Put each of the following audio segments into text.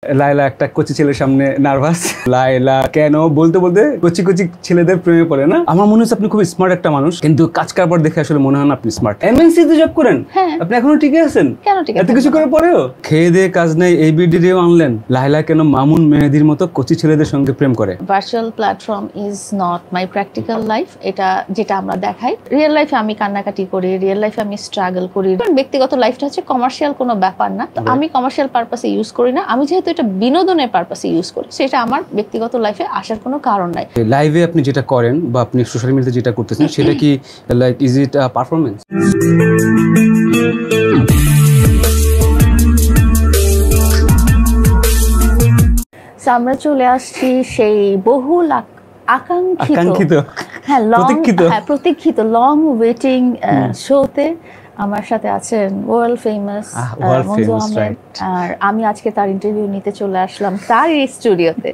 লায়লা একটা কচি ছেলের সামনে নার্ভাস। লায়লা কেন বলতে বলতে কচি কচি ছেলেদের প্রেমে পড়ে না। আমার মনে হচ্ছে আপনি খুব স্মার্ট একটা মানুষ, কিন্তু কাজ কারবার দেখে আসলে মনে হয় না আপনি স্মার্ট। এমএনসি তে জব করেন, আপনি এখনো টিকে আছেন? কেন টিকে এত কিছু করে পরেও খেয়ে দিয়ে কাজ নেই, এবিডিও আনলেন। লায়লা কেন মামুন মেহেদির মতো কচি ছেলেদের সঙ্গে প্রেম করে? Virtual platform is not my practical life. এটা যেটা আমরা দেখাই, রিয়েল লাইফে আমি কান্নাকাটি করি, রিয়েল লাইফে আমি স্ট্রাগল করি। ব্যক্তিগত লাইফটা হচ্ছে কমার্শিয়াল কোনো ব্যাপার না, তো আমি কমার্শিয়াল পারপাসে ইউজ করি না। আমি যেহেতু এটা বিনোদনের পারপাসে ইউজ করি, সেটা আমার ব্যক্তিগত লাইফে আসার কোনো কারণ নাই। লাইভে আপনি যেটা করেন বা আপনি সোশ্যাল মিডিয়াতে যেটা করতেছেন, সেটা কি like is it a performance? আমরা চলে আসছি সেই বহুল আকাঙ্ক্ষিত প্রতীক্ষিত লং ওয়েটিং শোতে। আমার সাথে আছেন ওয়ার্ল্ড ফেমাস মঞ্জু আহমেদ, আর আমি আজকে তার ইন্টারভিউ নিতে চলে আসলাম তার এই স্টুডিওতে।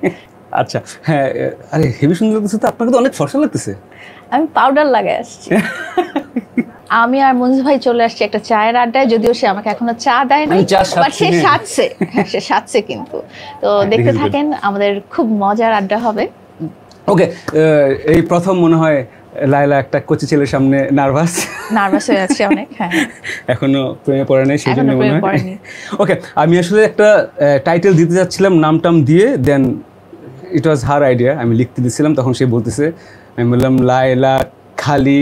আচ্ছা, হ্যাঁ, আরে হেভি সুন্দর লাগতেছে তো, আপনাকে তো অনেক ফর্সা লাগতেছে। আমি পাউডার লাগাই আসছি। আমি আর মঞ্জু ভাই চলে আসছি একটা চায়ের আড্ডায়, যদিও সে আমাকে এখনো চা দেয় না, বাট সে সাজছে কিন্তু। তো দেখতে থাকেন, আমাদের খুব মজার আড্ডা হবে। ওকে, এই প্রথম মনে হয় লায়লা একটা কচি ছেলের সামনে নার্ভাস হয়ে যাচ্ছে অনেক। হ্যাঁ, এখনো প্রেমে পড়ে নাই, সেই জন্য মনে হয়। ওকে, আমি আসলে একটা টাইটেল দিতে যাচ্ছিলাম, নামটাম দিয়ে, দেন ইট ওয়াজ হার আইডিয়া। আমি লিখতে দিচ্ছিলাম, তখন সে বলতেছে, আমি বললাম লায়লা খালি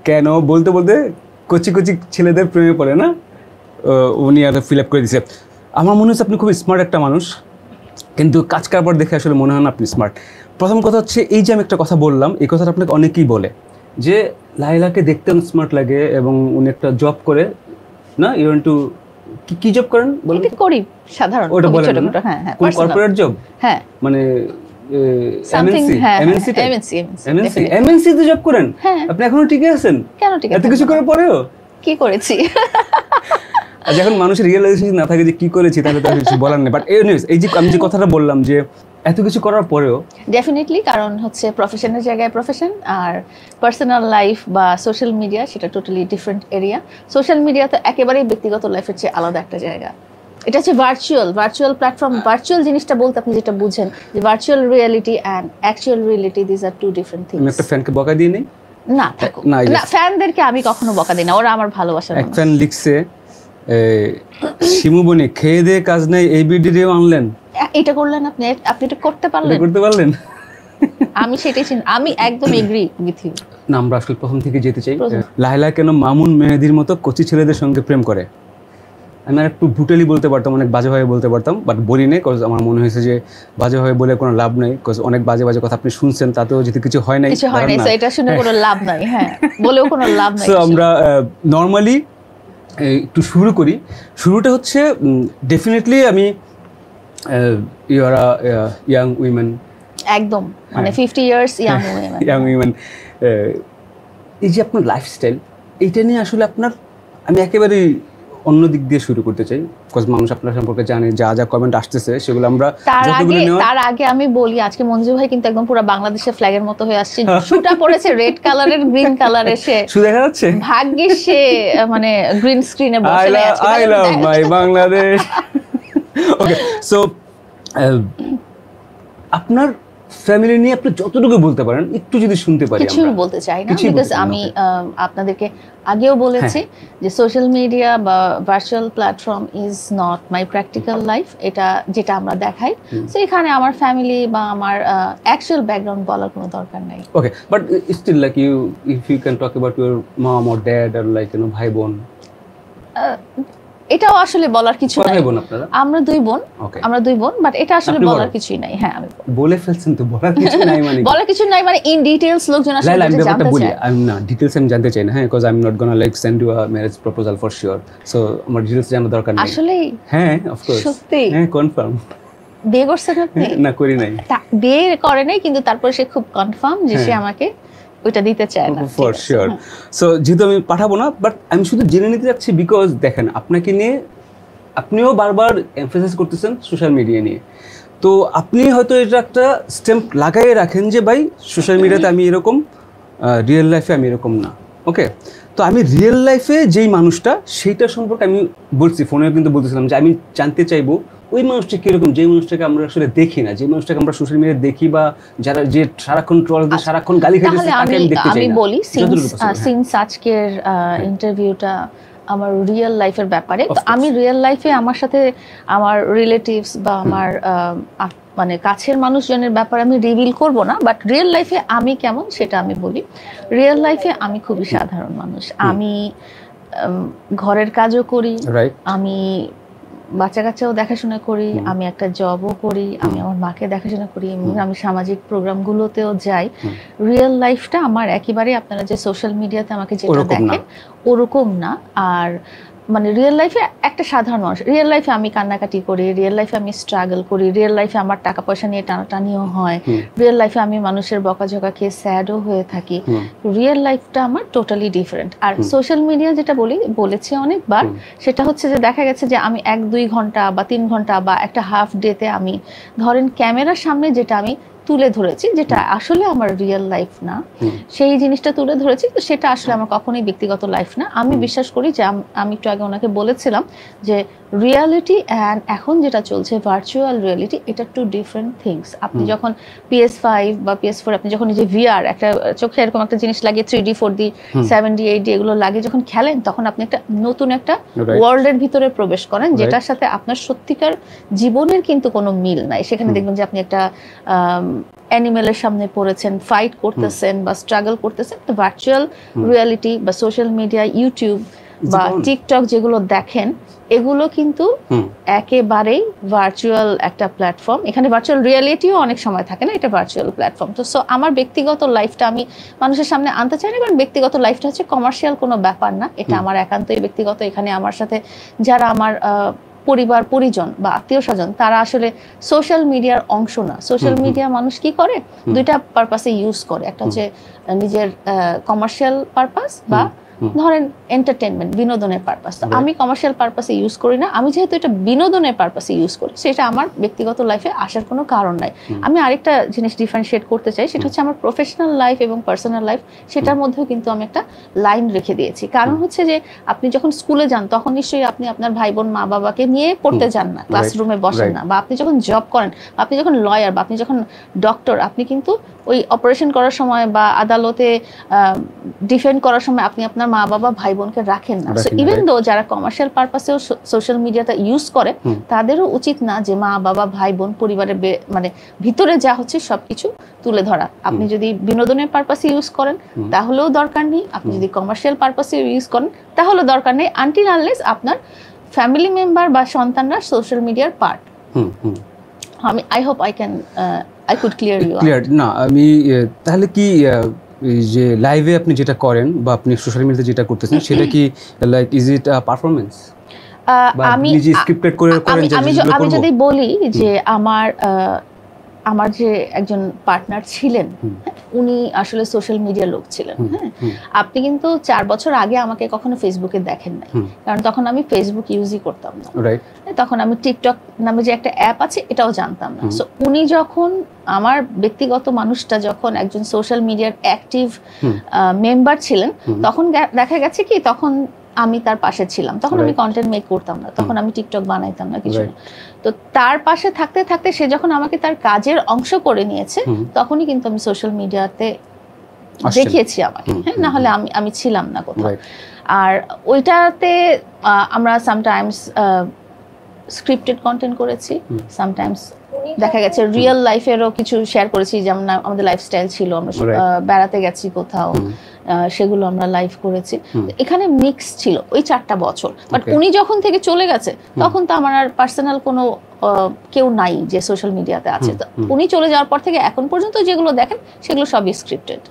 কেন বলতে বলতে কচি কচি ছেলেদের প্রেমে পড়ে না, উনি আর ফিল আপ করে দিচ্ছে। আমার মনে হচ্ছে আপনি খুব স্মার্ট একটা মানুষ, কিন্তু কাজ কারবার দেখে আসলে মনে হয় না আপনি স্মার্ট। প্রথম কথা হচ্ছে, এই যে আমি একটা কথা বললাম, এই কথাটা আপনাকে অনেকেই বলে যে লায়লাকে দেখতে অনেক স্মার্ট লাগে এবং উনি একটা জব করে না। ইউ ওয়ান্ট টু কি জব করেন বলেন? করি সাধারণ, ওটা বলেন না? হ্যাঁ, কোন কর্পোরেট জব? হ্যাঁ, মানে এমএনসি তে জব করেন, আপনি এখনো টিকে আছেন? কেন টিকে? এত কিছু করে পরেও কি করেছি? যখন মানুষের রিয়েলাইজেশন না থাকে যে কি করেছি, তাহলে তার কিছু বলার নেই। বাট এই যে আমি যে কথাটা বললাম যে এত কিছু করার পরেও, ডেফিনেটলি, কারণ হচ্ছে প্রফেশনের জায়গায় প্রফেশন, আর পার্সোনাল লাইফ বা সোশ্যাল মিডিয়া সেটা totally different area. Social media তো একেবারেই ব্যক্তিগত লাইফের চেয়ে আলাদা একটা জায়গা। এটা হচ্ছে ভার্চুয়াল প্ল্যাটফর্ম। ভার্চুয়াল জিনিসটা বলতে আপনি যেটা বুঝেন যে virtual reality and actual reality, this are two different things. আমি একটা ফ্যানকে বকা দিয়ে নেই না, ফ্যানদেরকে আমি কখনো বকা দিই না, ওরা আমার ভালোবাসা। এক ফ্যান লিখছে, শিমু বনি খেয়ে দিয়ে কাজ নেই, এবিডিও আনলেন। এটা করলেন আপনি এটা করতে পারলেন? আমি সেটাই চিনি, আমি একদম এগ্রি উইথ ইউ। না, আমরা আসলে প্রথম থেকে যেতে চাই, লায়লা কেন মামুন মেহেদির মতো কচি ছেলেদের সঙ্গে প্রেম করে? আমি আর একটু ব্রুটালি বলতে পারতাম, অনেক বাজেভাবে বলতে পারতাম, বাট বলি নাই, কজ আমার মনে হয়েছে যে বাজেভাবে বলে কোনো লাভ নাই, কজ অনেক বাজে কথা আপনি শুনছেন, তাতেও যদি কিছু হয় নাই, এটা শুনে কোনো লাভ নাই। হ্যাঁ, বলেও কোনো লাভ নাই। সো আমরা নর্মালি একটু শুরু করি। শুরুটা হচ্ছে ডেফিনেটলি আমি ইউ আর ইয়াং উইমেন, একদম মানে 50 ইয়ার্স ইয়াং উইমেন। এই যে আপনার লাইফস্টাইল, এইটা নিয়ে আসলে আমি একেবারেই অন্য দিক দিয়ে শুরু করতে চাই, বিকজ মানুষ আপনার সম্পর্কে জানে, যা কমেন্ট আসতেছে সেগুলো আমরা তার আগে আমি বলি, আজকে মঞ্জু ভাই কিন্তু একদম পুরো বাংলাদেশের ফ্ল্যাগের মতো হয়ে আসছে। শুটা পড়েছে রেড কালারের, গ্রিন কালারের, সে শুধু দেখা যাচ্ছে, ভাগ্যিস সে মানে গ্রিন স্ক্রিনে বসে আছে। I love my Bangladesh. Okay, so আপনার ফ্যামিলি নিয়ে আপনি যতটুকু বলতে পারেন একটু যদি শুনতে পারি। কিছু বলতে চাই না, বিকজ আমি আপনাদেরকে আগেও বলেছি যে সোশ্যাল মিডিয়া বা virtual platform is not my practical life. এটা যেটা আমরা দেখাই, তো এখানে আমার ফ্যামিলি বা আমার অ্যাকচুয়াল ব্যাকগ্রাউন্ড বলার কোনো দরকার নাই। Okay, but still like if you can talk about your mom or dad or like ভাই বোন, এটাও আসলে বলার কিছু নাই। আমরা দুই বোন, বাট এটা আসলে বলার কিছুই নাই। হ্যাঁ, আমি বলে ফেলছেন তো, বলার কিছু নাই মানে ইন ডিটেইলস লোকজন আসলে জানতে চায়। আমি না ডিটেইলস আমি জানতে চাই না, হ্যাঁ, because I am not gonna like send you a marriage proposal for sure. So আমার ডিটেইলস জানার দরকার নেই আসলে। হ্যাঁ, অফ কোর্স, সত্যি, হ্যাঁ, কনফার্ম। বিয়ে করছেন আপনি? না, করি নাই। বিয়ে করে নাই, কিন্তু তারপর সে খুব কনফার্ম যে সে আমাকে ওইটা দিতে চায় না, ফর শিওর। সো যেহেতু আমি পাঠাবো না, বাট আমি শুধু জেনে নিতে যাচ্ছি, বিকজ দেখেন আপনাকে নিয়ে আপনিও বারবার এমফাসাইজ করতেছেন সোশ্যাল মিডিয়া নিয়ে, তো আপনি হয়তো এটা একটা স্ট্যাম্প লাগাই রাখেন যে ভাই সোশ্যাল মিডিয়াতে আমি এরকম, রিয়েল লাইফে আমি এরকম না। ওকে, তো আমি রিয়েল লাইফে যেই মানুষটা সেইটা সম্পর্কে আমি বলছি, ফোনে কিন্তু বলতেছিলাম যে আমি জানতে চাইবো ওই মানুষটা কিরকম, যে মানুষটাকে আমরা আসলে দেখি না, যে মানুষটাকে আমরা সোশ্যাল মিডিয়ায় দেখি বা যারা যে সারাক্ষণ ট্রল দিয়ে সারাক্ষণ গালি খাইতেছে তাকে আমি দেখতে চাই না। আমি বলি সিন্স আজকের ইন্টারভিউটা আমার রিয়েল লাইফের ব্যাপারে, তো আমি রিয়েল লাইফে আমার সাথে আমার রিলেটিভস বা আমার মানে কাছের মানুষজনের ব্যাপারে আমি রিভিল করব না, বাট রিয়েল লাইফে আমি কেমন সেটা আমি বলি। রিয়েল লাইফে আমি খুবই সাধারণ মানুষ। আমি ঘরের কাজও করি, আমি বাচ্চা কাচ্চাও দেখাশোনা করি, আমি একটা জবও করি, আমি আমার মাকে দেখাশোনা করি, আমি সামাজিক প্রোগ্রামগুলোতেও যাই। রিয়েল লাইফটা আমার একেবারে আপনারা যে সোশ্যাল মিডিয়াতে আমাকে যেটা দেখেন ওরকম না। আর মানে রিয়েল লাইফে একটা সাধারণ মানুষ, রিয়েল লাইফে আমি কান্নাকাটি করি, রিয়েল লাইফে আমি স্ট্রাগল করি, রিয়েল লাইফে আমার টাকা পয়সা নিয়ে টানাটানিও হয়, রিয়েল লাইফে আমি মানুষের বকাঝকা খেয়ে স্যাডও হয়ে থাকি। রিয়েল লাইফটা আমার টোটালি ডিফারেন্ট। আর সোশ্যাল মিডিয়া যেটা বলেছি অনেকবার, সেটা হচ্ছে যে দেখা গেছে যে আমি 1-2 ঘন্টা বা 3 ঘন্টা বা একটা হাফ ডেতে আমি ধরেন ক্যামেরার সামনে যেটা আমি তুলে ধরেছি, যেটা আসলে আমার রিয়েল লাইফ না, সেই জিনিসটা তুলে ধরেছি, তো সেটা আসলে আমার কখনোই ব্যক্তিগত লাইফ না। আমি বিশ্বাস করি যে আমি একটু আগে ওনাকে বলেছিলাম যে রিয়ালিটি অ্যান্ড এখন যেটা চলছে ভার্চুয়াল রিয়ালিটি, এটা টু ডিফারেন্ট থিংস। আপনি যখন PS5 বা PS4 আপনি যখন নিজে VR একটা চোখে এরকম একটা জিনিস লাগিয়ে 3D 4D 7D 8D এগুলো লাগিয়ে যখন খেলেন, তখন আপনি একটা নতুন একটা ওয়ার্ল্ডের ভিতরে প্রবেশ করেন, যেটার সাথে আপনার সত্যিকার জীবনের কিন্তু কোনো মিল নাই। সেখানে দেখবেন যে আপনি একটা অ্যানিমেলের সামনে পড়েছেন, ফাইট করতেছেন বা স্ট্রাগল করতেছেন। তো ভার্চুয়াল রিয়ালিটি বা সোশ্যাল মিডিয়া, ইউটিউব বা টিকটক যেগুলো দেখেন, এগুলো কিন্তু একেবারেই ভার্চুয়াল একটা প্ল্যাটফর্ম। এখানে ভার্চুয়াল রিয়ালিটিও অনেক সময় থাকে না, এটা ভার্চুয়াল প্ল্যাটফর্ম। তো সো আমার ব্যক্তিগত লাইফটা আমি মানুষের সামনে আনতে চাই না, কারণ ব্যক্তিগত লাইফটা হচ্ছে কমার্শিয়াল কোনো ব্যাপার না, এটা আমার একান্তই ব্যক্তিগত। এখানে আমার সাথে যারা আমার পরিবার পরিজন বা আত্মীয় স্বজন, তারা আসলে সোশ্যাল মিডিয়ার অংশ না। সোশ্যাল মিডিয়া মানুষ কি করে, দুইটা পারপাসে ইউজ করে, একটা হচ্ছে নিজের কমার্শিয়াল পারপাস বা ধরেন এন্টারটেনমেন্ট, বিনোদনের পারপাস। তো আমি কমার্শিয়াল পারপাসে ইউজ করি না, আমি যেহেতু এটা বিনোদনের পারপাসে ইউজ করি, সেটা আমার ব্যক্তিগত লাইফে আসার কোনো কারণ নাই। আমি আরেকটা জিনিস ডিফারেন্সিয়েট করতে চাই, সেটা হচ্ছে আমার প্রফেশনাল লাইফ এবং পার্সোনাল লাইফ, সেটার মধ্যেও কিন্তু আমি একটা লাইন রেখে দিয়েছি। কারণ হচ্ছে যে আপনি যখন স্কুলে যান, তখন নিশ্চয়ই আপনি আপনার ভাই বোন মা বাবাকে নিয়ে পড়তে যান না, ক্লাসরুমে বসেন না। বা আপনি যখন জব করেন, আপনি যখন লয়ার বা আপনি যখন ডক্টর, আপনি কিন্তু ওই অপারেশন করার সময় বা আদালতে ডিফেন্ড করার সময় আপনি আপনার মা বাবা ভাই বোনকে রাখেন না। সো ইভেন দো যারা কমার্শিয়াল পারপাসেও সোশ্যাল মিডিয়াটা ইউজ করে, তাদেরও উচিত না যে মা বাবা ভাই বোন পরিবারের মানে ভিতরে যা হচ্ছে সবকিছু তুলে ধরা। আপনি যদি বিনোদনের পারপাসে ইউজ করেন তাহলেও দরকার নেই, আপনি যদি কমার্শিয়াল পারপাসে ইউজ করেন তাহলে দরকার নেই, আনটিল আনলেস আপনার ফ্যামিলি মেম্বার বা সন্তানরা সোশ্যাল মিডিয়ার পার্ট। আমি I hope I could clear you out. না, আমি তাহলে কি যে লাইভে আপনি যেটা করেন বা আপনি সোশ্যাল মিডিয়াতে যেটা করতেছেন, সেটা কি like is it a performance? আমি নিজে স্ক্রিপ্টেড করে করেন? আমি যদি বলি যে আমার যে একজন পার্টনার ছিলেন, উনি আসলে সোশ্যাল মিডিয়ার লোক ছিলেন। হ্যাঁ, আপনি কিন্তু 4 বছর আগে আমাকে কখনো ফেসবুকে দেখেন নাই, কারণ তখন আমি ফেসবুক ইউজই করতাম না। তখন আমি টিকটক নামে যে একটা অ্যাপ আছে এটাও জানতাম না। সো উনি যখন আমার ব্যক্তিগত মানুষটা যখন একজন সোশ্যাল মিডিয়ার অ্যাক্টিভ মেম্বার ছিলেন, তখন দেখা গেছে কি তখন আমি তার পাশে ছিলাম, তখন আমি কন্টেন্ট মেক করতাম না, তখন আমি টিকটক বানাইতাম না কিছু না। তো তার পাশে থাকতে থাকতে সে যখন আমাকে তার কাজের অংশ করে নিয়েছে, তখনই কিন্তু আমি সোশ্যাল মিডিয়াতে দেখিয়েছি আমাকে। হ্যাঁ, না হলে আমি ছিলাম না কোথাও। আর ওইটাতে আমরা সামটাইমস স্ক্রিপ্টেড কন্টেন্ট করেছি, সামটাইমস দেখা গেছে রিয়েল লাইফেরও কিছু শেয়ার করেছি, যেমন আমাদের লাইফস্টাইল ছিল, আমরা বেড়াতে গেছি কোথাও, সেগুলো আমরা লাইভ করেছি। এখানে মিক্স ছিল ওই 4টা বছর। বাট উনি যখন থেকে চলে গেছে, তখন তো আমার আর পার্সোনাল কোনো কেউ নাই যে সোশ্যাল মিডিয়াতে আছে। তো উনি চলে যাওয়ার পর থেকে এখন পর্যন্ত যেগুলো দেখেন সেগুলো সবই স্ক্রিপ্টেড।